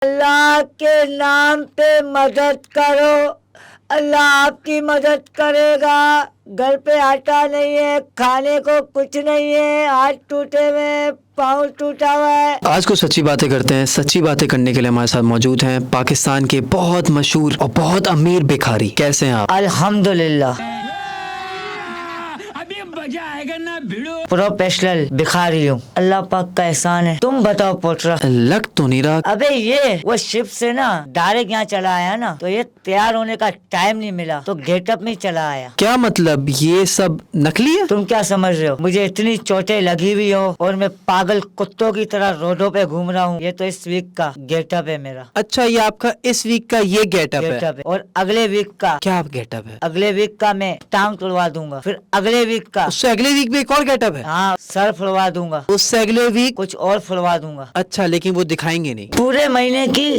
अल्लाह के नाम पे मदद करो, अल्लाह आपकी मदद करेगा। घर पे आटा नहीं है, खाने को कुछ नहीं है, हाथ टूटे हुए, पाँव टूटा हुआ है। आज को सच्ची बातें करते हैं। सच्ची बातें करने के लिए हमारे साथ मौजूद हैं पाकिस्तान के बहुत मशहूर और बहुत अमीर भिखारी। कैसे हैं आप? अल्हम्दुलिल्लाह प्रोफेशनल भिखारी हूँ, अल्लाह पाक का एहसान है। तुम बताओ पोटरा। लग तो नहीं रहा। अबे ये वो शिप से ना डायरेक्ट यहाँ चला आया ना, तो ये तैयार होने का टाइम नहीं मिला, तो गेटअप में चला आया। क्या मतलब ये सब नकली है? तुम क्या समझ रहे हो? मुझे इतनी चोटें लगी हुई हो और मैं पागल कुत्तों की तरह रोडों पे घूम रहा हूँ। ये तो इस वीक का गेटअप है मेरा। अच्छा, ये आपका इस वीक का ये गेटअप है? गेटअप है। और अगले वीक का क्या गेटअप है? अगले वीक का मैं टांग तुड़वा दूंगा। फिर अगले वीक का, उससे अगले वीक में एक और गेटअप है? हाँ, सर फुड़वा दूंगा। उससे अगले वीक कुछ और फुड़वा दूंगा। अच्छा, लेकिन वो दिखाएंगे नहीं। पूरे महीने की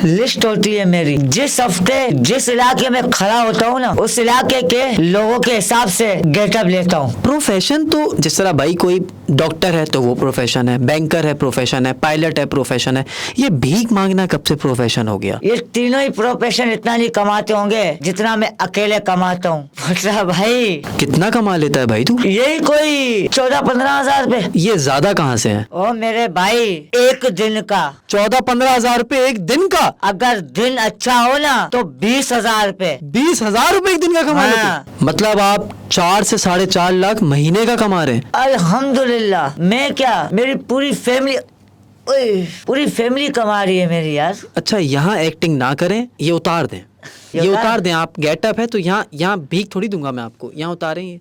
लिस्ट होती है मेरी। जिस हफ्ते जिस इलाके में खड़ा होता हूँ ना, उस इलाके के लोगों के हिसाब से गेटअप लेता हूँ। प्रोफेशन तो जिस तरह भाई कोई डॉक्टर है तो वो प्रोफेशन है, बैंकर है प्रोफेशन है, पायलट है प्रोफेशन है। ये भीख मांगना कब से प्रोफेशन हो गया? ये तीनों ही प्रोफेशन इतना नहीं कमाते होंगे जितना मैं अकेले कमाता हूँ भाई। कितना कमा लेता है भाई तू? यही कोई 14-15 हजार रुपए। ये ज्यादा कहाँ से है? ओ मेरे भाई, एक दिन का 14-15 हजार रुपए एक दिन का? अगर दिन अच्छा हो ना तो 20,000 रुपए। 20,000 रुपए एक दिन का कमा लेते हाँ। हैं? मतलब आप 4 से 4.5 लाख महीने का कमा रहे हैं? अल्हम्दुलिल्लाह। मैं क्या, मेरी पूरी फैमिली, पूरी फैमिली कमा रही है मेरी यार। अच्छा, यहाँ एक्टिंग ना करें, ये उतार दें। ये उतार दें। आप गेटअप है तो यहाँ भीख थोड़ी दूंगा मैं आपको। यहाँ उतारें ये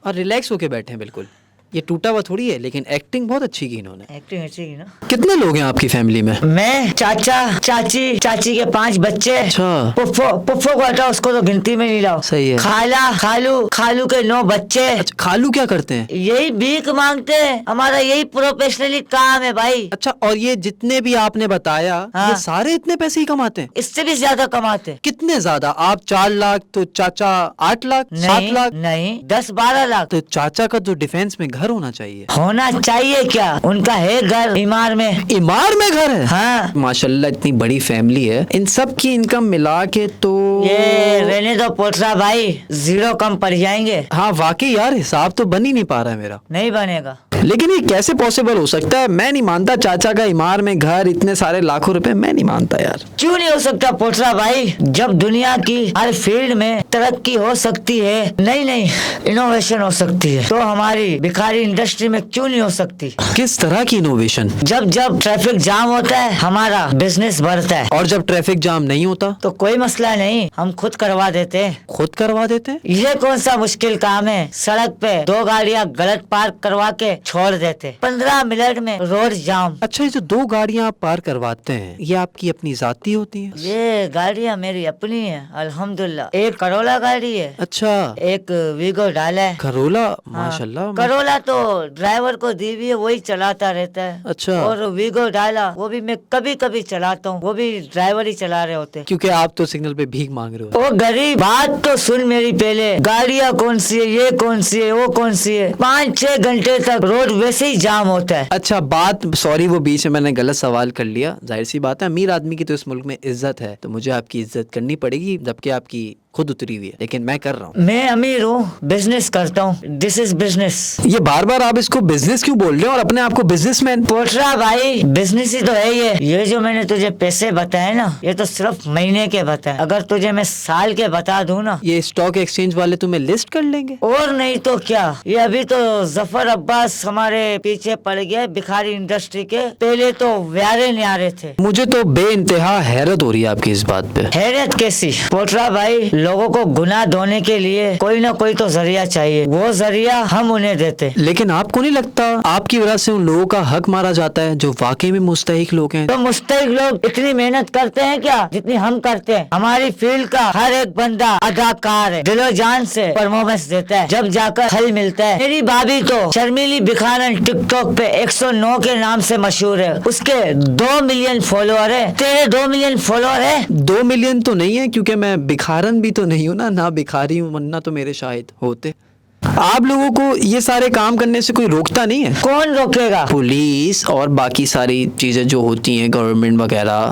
और रिलैक्स होके बैठे हैं बिल्कुल। ये टूटा हुआ थोड़ी है, लेकिन एक्टिंग बहुत अच्छी की इन्होंने। एक्टिंग अच्छी की ना। कितने लोग हैं आपकी फैमिली में? मैं, चाचा, चाची, चाची के 5 बच्चे। अच्छा। पुप्पो को हटाओ, उसको तो गिनती में नहीं लाओ। सही है। खाला, खालू, खालू के 9 बच्चे। अच्छा, खालू क्या करते हैं? यही भीख मांगते हैं। हमारा यही प्रोफेशनली काम है भाई। अच्छा, और ये जितने भी आपने बताया, हाँ। ये सारे इतने पैसे ही कमाते हैं? इससे भी ज्यादा कमाते हैं। कितने ज्यादा? आप 4 लाख तो चाचा 8 लाख, 7 लाख? नहीं, 10-12 लाख। तो चाचा का तो डिफेंस में घर होना चाहिए। होना चाहिए क्या? उनका है घर इमार में। इमार में घर है? हाँ। माशाल्लाह, इतनी बड़ी फैमिली है। इन सब की इनकम मिला के तो ये रहने दो पोटरा भाई, 0 कम पड़ जाएंगे। हाँ वाकई यार, हिसाब तो बन ही नहीं पा रहा है मेरा। नहीं बनेगा। लेकिन ये कैसे पॉसिबल हो सकता है? मैं नहीं मानता। चाचा का इमार में घर, इतने सारे लाखों रुपए, मैं नहीं मानता यार। क्यों नहीं हो सकता पोटरा भाई? जब दुनिया की हर फील्ड में तरक्की हो सकती है, नई इनोवेशन हो सकती है, तो हमारी भिखारी इंडस्ट्री में क्यों नहीं हो सकती? किस तरह की इनोवेशन? जब ट्रैफिक जाम होता है, हमारा बिजनेस बढ़ता है। और जब ट्रैफिक जाम नहीं होता? तो कोई मसला नहीं, हम खुद करवा देते हैं। खुद करवा देते हैं? ये कौन सा मुश्किल काम है? सड़क पे 2 गाड़ियाँ गलत पार्क करवा के छोड़ देते, 15 मिनट में रोड जाम। अच्छा, ये जो 2 गाड़ियाँ आप पार करवाते हैं, ये आपकी अपनी जाती होती हैं? ये गाड़ियाँ मेरी अपनी है अल्हम्दुलिल्लाह। एक करोला गाड़ी है। अच्छा। एक वीगो डाला है। करोला? माशाल्लाह। करोला तो ड्राइवर को दी हुई है, वही चलाता रहता है। अच्छा। और वीगो डाला वो भी मैं कभी कभी चलाता हूँ, वो भी ड्राइवर ही चला रहे होते। क्योंकि आप तो सिग्नल पे भीख मांग रहे हो। ओ गरीब, बात तो सुन मेरी पहले। गाड़ियाँ कौन सी है, ये कौन सी है, वो कौन सी है, 5-6 घंटे तक रोड वैसे ही जाम होता है। अच्छा, बात सॉरी, वो बीच में मैंने गलत सवाल कर लिया। जाहिर सी बात है, अमीर आदमी की तो इस मुल्क में इज्जत है, तो मुझे आपकी इज्जत करनी पड़ेगी, जबकि आपकी खुद उतरी हुई है, लेकिन मैं कर रहा हूँ। मैं अमीर हूँ, बिजनेस करता हूँ। This is business. ये बार बार आप इसको बिजनेस क्यों बोल रहे हो और अपने आप को बिजनेसमैन? पोटरा भाई, बिजनेस ही तो है ये जो मैंने तुझे पैसे बताए ना, ये तो सिर्फ महीने के बताए। अगर तुझे मैं साल के बता दूँ ना, ये स्टॉक एक्सचेंज वाले तुम्हें लिस्ट कर लेंगे। और नहीं तो क्या। ये अभी तो जफर अब्बास हमारे पीछे पड़ गया भिखारी इंडस्ट्री के। पहले तो व्यारे न्यारे थे। मुझे तो बेइंतहा हैरत हो रही है आपकी इस बात पे। हैरत कैसी पोटरा भाई? लोगों को गुनाह धोने के लिए कोई ना कोई तो जरिया चाहिए, वो जरिया हम उन्हें देते। लेकिन आपको नहीं लगता आपकी वजह से उन लोगों का हक मारा जाता है जो वाकई में मुस्तहिक लोग हैं? तो मुस्तहिक लोग इतनी मेहनत करते हैं क्या जितनी हम करते हैं? हमारी फील्ड का हर एक बंदा अदाकार है, दिलो जान से परफॉर्मेंस देता है, जब जाकर फल मिलता है। मेरी भाभी तो शर्मीली भिखारन टिकटॉक पे 109 के नाम से मशहूर है। उसके 2 मिलियन फॉलोअर है। तेरे 2 मिलियन फॉलोअर है? 2 मिलियन तो नहीं है, क्योंकि मैं भिखारन भी तो नहीं हूँ ना भिखारी हूँ, वरना तो मेरे शायद होते। आप लोगों को ये सारे काम करने से कोई रोकता नहीं है? कौन रोकेगा? पुलिस और बाकी सारी चीजें जो होती हैं, गवर्नमेंट वगैरह।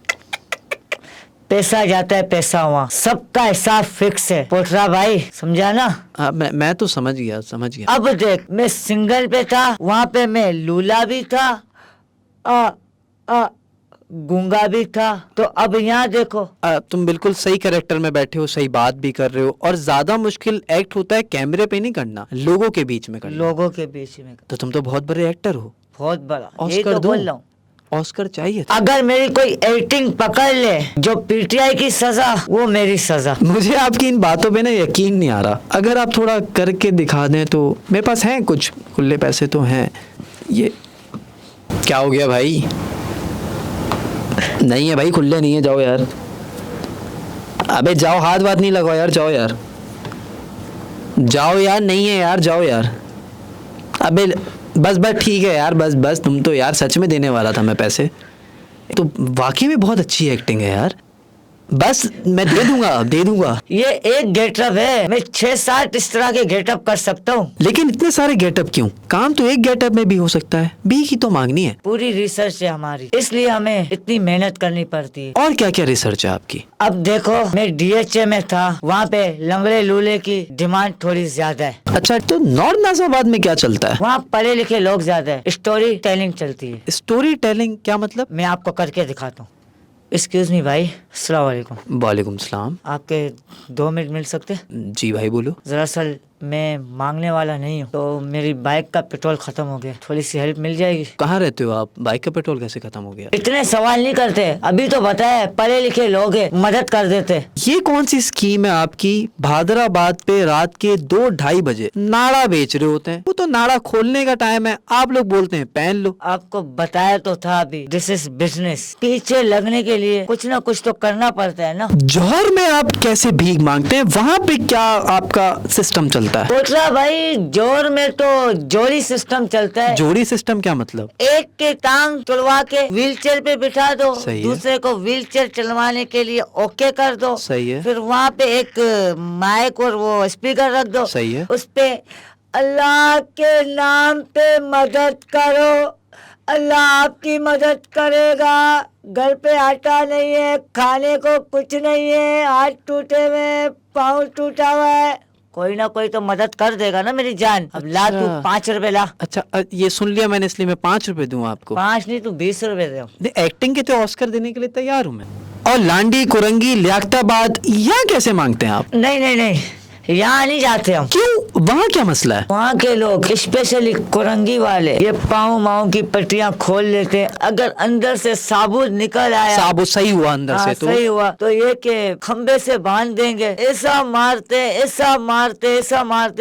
पैसा जाता है पैसा वहाँ, सबका हिसाब फिक्स है पोटरा भाई, समझा ना। मैं तो समझ गया। अब देख, मैं सिंगल पे था, वहाँ पे मैं लूला भी था, गूंगा भी था, तो अब यहाँ देखो। तुम बिल्कुल सही कैरेक्टर में बैठे हो, सही बात भी कर रहे हो, और ज्यादा मुश्किल एक्ट होता है कैमरे पे नहीं करना, लोगों के बीच में करना। लोगों के बीच में। तो तुम तो बहुत बड़े एक्टर हो। बहुत बड़ा, यही ऑस्कर तो दो। बोल रहा हूँ। ऑस्कर चाहिए था। अगर मेरी कोई एक्टिंग पकड़ ले, जो पीटीआई की सजा वो मेरी सजा। मुझे आपकी इन बातों पे ना यकीन नहीं आ रहा। अगर आप थोड़ा करके दिखा दें तो। मेरे पास हैं कुछ खुले पैसे तो हैं। ये क्या हो गया भाई? नहीं है भाई, खुले नहीं है, जाओ यार। अबे जाओ, हाथ बात नहीं लगाओ यार, जाओ यार, जाओ यार, नहीं है यार, जाओ यार। अबे बस ठीक है यार, बस तुम तो यार सच में देने वाला था मैं पैसे। तो वाकई में बहुत अच्छी एक्टिंग है यार, बस मैं दे दूंगा। ये एक गेटअप है, मैं 6-7 इस तरह के गेटअप कर सकता हूँ। लेकिन इतने सारे गेटअप क्यों? काम तो एक गेटअप में भी हो सकता है। बी की तो मांगनी है। पूरी रिसर्च है हमारी, इसलिए हमें इतनी मेहनत करनी पड़ती है। और क्या क्या रिसर्च है आपकी? अब देखो, मैं डीएचए में था, वहाँ पे लंगड़े लूले की डिमांड थोड़ी ज्यादा है। अच्छा, तो नॉर्थ नाजिराबाद में क्या चलता है? वहाँ पढ़े लिखे लोग ज्यादा है, स्टोरी टेलिंग चलती है। स्टोरी टेलिंग क्या मतलब? मैं आपको करके दिखाता हूँ। एक्सक्यूज मी भाई, अस्सलाम वालेकुम। वालेकुम सलाम। आपके 2 मिनट मिल सकते? जी भाई बोलो। दरअसल मैं मांगने वाला नहीं हूँ, तो मेरी बाइक का पेट्रोल खत्म हो गया, थोड़ी सी हेल्प मिल जाएगी? कहाँ रहते हो आप? बाइक का पेट्रोल कैसे खत्म हो गया? इतने सवाल नहीं करते, अभी तो बताया, पढ़े लिखे लोग हैं, मदद कर देते। ये कौन सी स्कीम है आपकी? भादराबाद पे रात के 2-2:30 बजे नाड़ा बेच रहे होते हैं। वो तो नाड़ा खोलने का टाइम है, आप लोग बोलते हैं पहन लो। आपको बताया तो था अभी, दिस इज बिजनेस। पीछे लगने के लिए कुछ ना कुछ तो करना पड़ता है ना। जौहर में आप कैसे भीख मांगते हैं? वहाँ पे क्या आपका सिस्टम चलता है? पोटरा भाई, जोर में तो जोड़ी सिस्टम चलता है। जोड़ी सिस्टम क्या मतलब? एक के टांग तुड़वा के व्हील चेयर पे बिठा दो, सही है। दूसरे को व्हील चेयर चलवाने के लिए ओके कर दो। सही है। फिर वहाँ पे एक माइक और वो स्पीकर रख दो। सही है। उस पे अल्लाह के नाम पे मदद करो, अल्लाह आपकी मदद करेगा। घर पे आटा नहीं है, खाने को कुछ नहीं है, हाथ टूटे हुए, पाँव टूटा हुआ है, कोई ना कोई तो मदद कर देगा ना मेरी जान। अब ला तू 5 रुपए ला। अच्छा, ये सुन लिया मैंने, इसलिए मैं 5 रुपए दूं आपको। 5 नहीं, तू 20 रुपए दे। एक्टिंग के तो ऑस्कर देने के लिए तैयार हूँ मैं। और लांडी, कुरंगी, लियाकताबाद यहाँ कैसे मांगते हैं आप? नहीं, यहाँ नहीं जाते हम। क्यों? वहाँ क्या मसला है? वहाँ के लोग स्पेशली कुरंगी वाले ये पाँव माँव की पट्टियाँ खोल लेते हैं। अगर अंदर से साबुत निकल आया, साबुत सही हुआ अंदर से तो सही हुआ, तो ये के खम्बे से बांध देंगे। ऐसा मारते,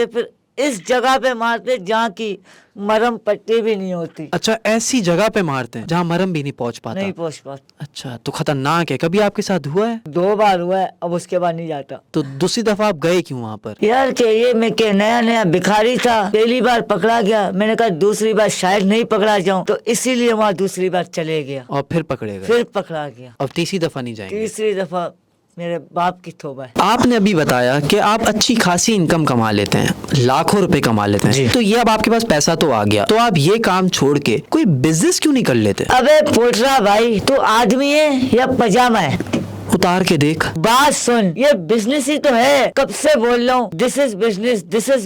फिर इस जगह पे मारते जहाँ की मरहम पट्टी भी नहीं होती। अच्छा, ऐसी जगह पे मारते हैं जहाँ मरहम भी नहीं पहुँच पाता? नहीं पहुँच पाता। अच्छा, तो खतरनाक है। कभी आपके साथ हुआ है? 2 बार हुआ है, अब उसके बाद नहीं जाता। तो दूसरी दफा आप गए क्यों वहाँ पर? यार के ये मैं के नया भिखारी था, पहली बार पकड़ा गया, मैंने कहा दूसरी बार शायद नहीं पकड़ा जाऊं, तो इसीलिए वहाँ दूसरी बार चले गया। और फिर पकड़े गए? फिर पकड़ा गया। अब तीसरी दफा नहीं जाएंगे? तीसरी दफा मेरे बाप की तौबा है। आपने अभी बताया कि आप अच्छी खासी इनकम कमा लेते हैं, लाखों रुपए कमा लेते हैं, तो ये अब आपके पास पैसा तो आ गया, तो आप ये काम छोड़ के कोई बिजनेस क्यों नहीं कर लेते? अबे पोटरा भाई, तू आदमी है या पजामा है? उतार के देख। बात सुन, ये बिजनेस ही तो है, कब से बोल रहा हूँ, दिस इज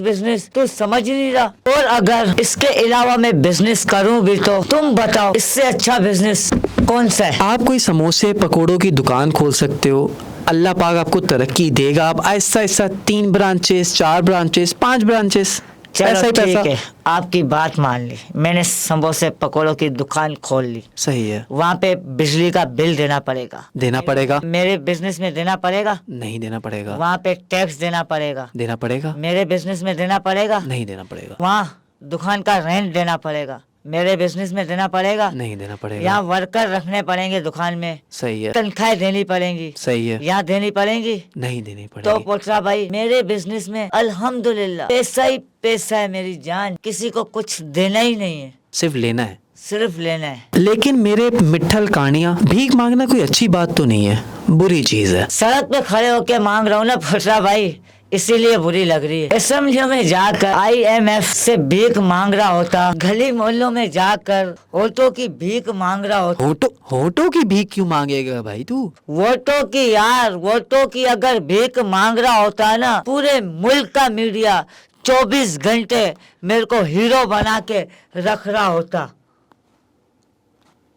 बिजनेस, तू समझ नहीं रहा। और अगर इसके अलावा मैं बिजनेस करूँ भी तो तुम बताओ, इससे अच्छा बिजनेस कौन सा है? आप कोई समोसे पकोड़ों की दुकान खोल सकते हो, अल्लाह पाक आपको तरक्की देगा। आप Aahista Aahista 3 branches, 4 branches, 5 branches, चलो ठीक है, आपकी बात मान ली, मैंने समोसे पकोड़ों की दुकान खोल ली। सही है। वहाँ पे बिजली का बिल देना पड़ेगा। देना पड़ेगा? मेरे बिजनेस में देना पड़ेगा? नहीं देना पड़ेगा। वहाँ पे टैक्स देना पड़ेगा? देना पड़ेगा। मेरे बिजनेस में देना पड़ेगा? नहीं देना पड़ेगा। वहाँ दुकान का रेंट देना पड़ेगा? मेरे बिजनेस में देना पड़ेगा? नहीं देना पड़ेगा। यहाँ वर्कर रखने पड़ेंगे दुकान में? सही है। तनख्वाहें देनी पड़ेंगी? सही है। यहाँ देनी पड़ेंगी? नहीं देनी तो पड़ेगी। पोटरा भाई, मेरे बिजनेस में अल्हम्दुलिल्लाह पैसा ही पैसा है मेरी जान, किसी को कुछ देना ही नहीं है, सिर्फ लेना है। सिर्फ लेना है। लेकिन मेरे मिट्ठल कानिया, भीख मांगना कोई अच्छी बात तो नहीं है, बुरी चीज है। सड़क पे खड़े होके मांग रहा हूँ ना पोटरा भाई, इसीलिए बुरी लग रही है। असेंबलियों में जाकर IMF से भीख मांग रहा होता, गली मोहल्लों में जाकर वोटों की भीख मांग रहा होता। होटो की भीख क्यों मांगेगा भाई तू? वोटों की यार, वोटों की अगर भीख मांग रहा होता ना, पूरे मुल्क का मीडिया 24 घंटे मेरे को हीरो बना के रख रहा होता।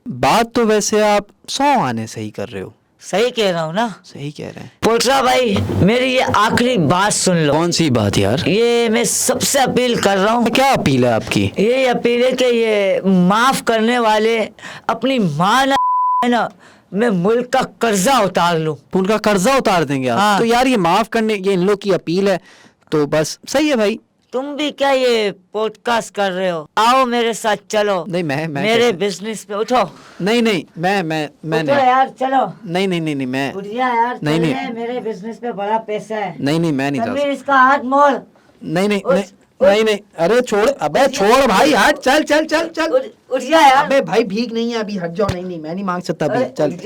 बात तो वैसे आप 100 आने से ही कर रहे हो। सही कह रहा हूँ ना? सही कह रहे हैं। पोटरा भाई, मेरी ये आखिरी बात सुन लो। कौन सी बात यार? ये मैं सबसे अपील कर रहा हूँ। क्या अपील है आपकी? ये अपील है कि ये माफ करने वाले अपनी माँ ना मैं मुल्क का कर्जा उतार लूं। उनका कर्जा उतार देंगे आप? हाँ। तो यार ये माफ करने, ये इन लोग की अपील है तो बस सही है भाई। तुम भी क्या ये पॉडकास्ट कर रहे हो? आओ मेरे साथ चलो। नहीं मैं मेरे कैसे? बिजनेस पे उठो। नहीं मैं उठो नहीं यार, चलो। नहीं मैं उठिया यार, नहीं, चल नहीं। रहे, मेरे बिजनेस पे बड़ा पैसा है। नहीं मैं नहीं जा तनवीर, सकता। इसका हाथ मोड़। नहीं उठ, नहीं अरे छोड़, अबे छोड़ भाई, हट, चल उठिया यार। अबे भाई भीख नहीं है अभी, हट जाओ। नहीं मैं नहीं मांग सकता अभी, चल।